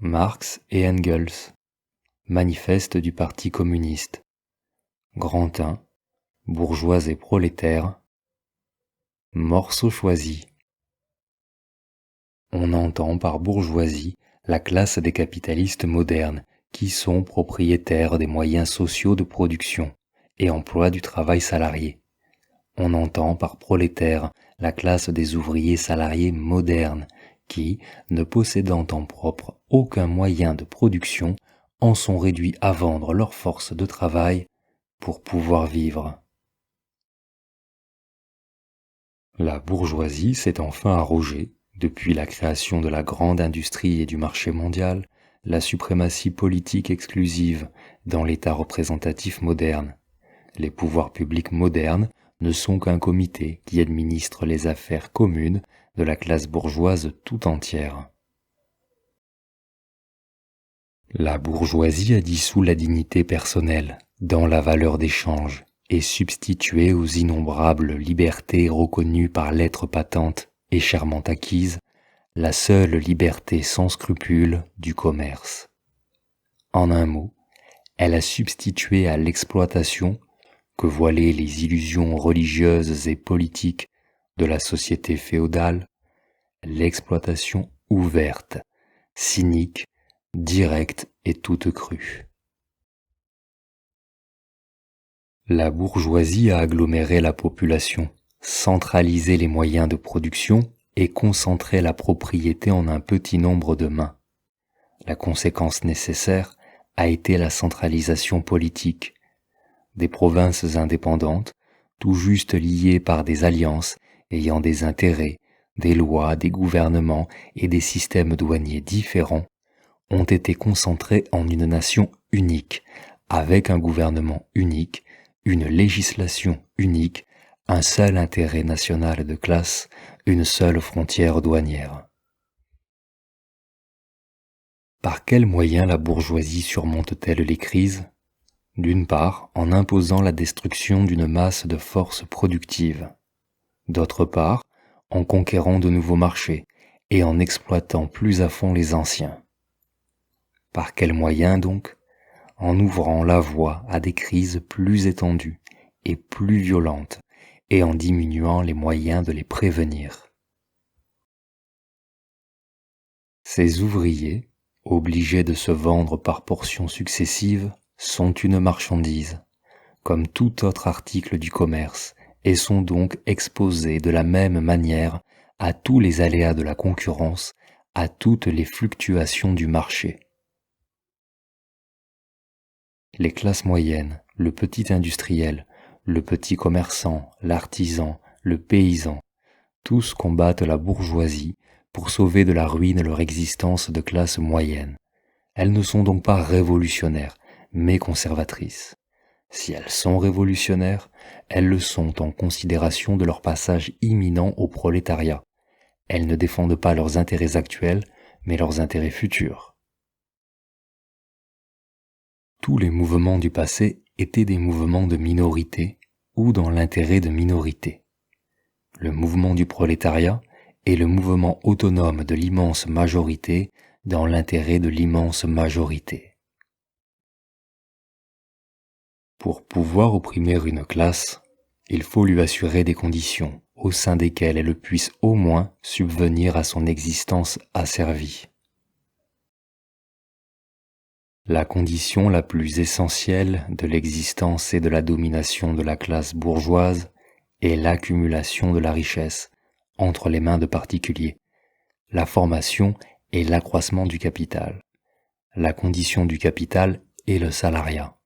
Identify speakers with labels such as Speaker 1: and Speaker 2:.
Speaker 1: Marx et Engels, Manifeste du Parti communiste, Grand 1, Bourgeois et prolétaires, Morceau choisi. On entend par bourgeoisie la classe des capitalistes modernes qui sont propriétaires des moyens sociaux de production et emploient du travail salarié. On entend par prolétaire la classe des ouvriers salariés modernes qui, ne possédant en propre aucun moyen de production, en sont réduits à vendre leur force de travail pour pouvoir vivre. La bourgeoisie s'est enfin arrogée, depuis la création de la grande industrie et du marché mondial, la suprématie politique exclusive dans l'État représentatif moderne. Les pouvoirs publics modernes ne sont qu'un comité qui administre les affaires communes de la classe bourgeoise tout entière. La bourgeoisie a dissous la dignité personnelle dans la valeur d'échange et substitué aux innombrables libertés reconnues par lettre patente et chèrement acquises, la seule liberté sans scrupule du commerce. En un mot, elle a substitué à l'exploitation, que voilaient les illusions religieuses et politiques de la société féodale, l'exploitation ouverte, cynique, directe et toute crue. La bourgeoisie a aggloméré la population, centralisé les moyens de production et concentré la propriété en un petit nombre de mains. La conséquence nécessaire a été la centralisation politique. Des provinces indépendantes, tout juste liées par des alliances ayant des intérêts, des lois, des gouvernements et des systèmes douaniers différents, ont été concentrées en une nation unique, avec un gouvernement unique, une législation unique, un seul intérêt national de classe, une seule frontière douanière. Par quels moyens la bourgeoisie surmonte-t-elle les crises ? D'une part, en imposant la destruction d'une masse de forces productives. D'autre part, en conquérant de nouveaux marchés et en exploitant plus à fond les anciens. Par quels moyens donc ? En ouvrant la voie à des crises plus étendues et plus violentes et en diminuant les moyens de les prévenir. Ces ouvriers, obligés de se vendre par portions successives, sont une marchandise, comme tout autre article du commerce, et sont donc exposés de la même manière à tous les aléas de la concurrence, à toutes les fluctuations du marché. Les classes moyennes, le petit industriel, le petit commerçant, l'artisan, le paysan, tous combattent la bourgeoisie pour sauver de la ruine leur existence de classe moyenne. Elles ne sont donc pas révolutionnaires, mais conservatrices. Si elles sont révolutionnaires, elles le sont en considération de leur passage imminent au prolétariat. Elles ne défendent pas leurs intérêts actuels, mais leurs intérêts futurs. Tous les mouvements du passé étaient des mouvements de minorité ou dans l'intérêt de minorité. Le mouvement du prolétariat est le mouvement autonome de l'immense majorité dans l'intérêt de l'immense majorité. Pour pouvoir opprimer une classe, il faut lui assurer des conditions au sein desquelles elle puisse au moins subvenir à son existence asservie. La condition la plus essentielle de l'existence et de la domination de la classe bourgeoise est l'accumulation de la richesse entre les mains de particuliers, la formation et l'accroissement du capital. La condition du capital est le salariat.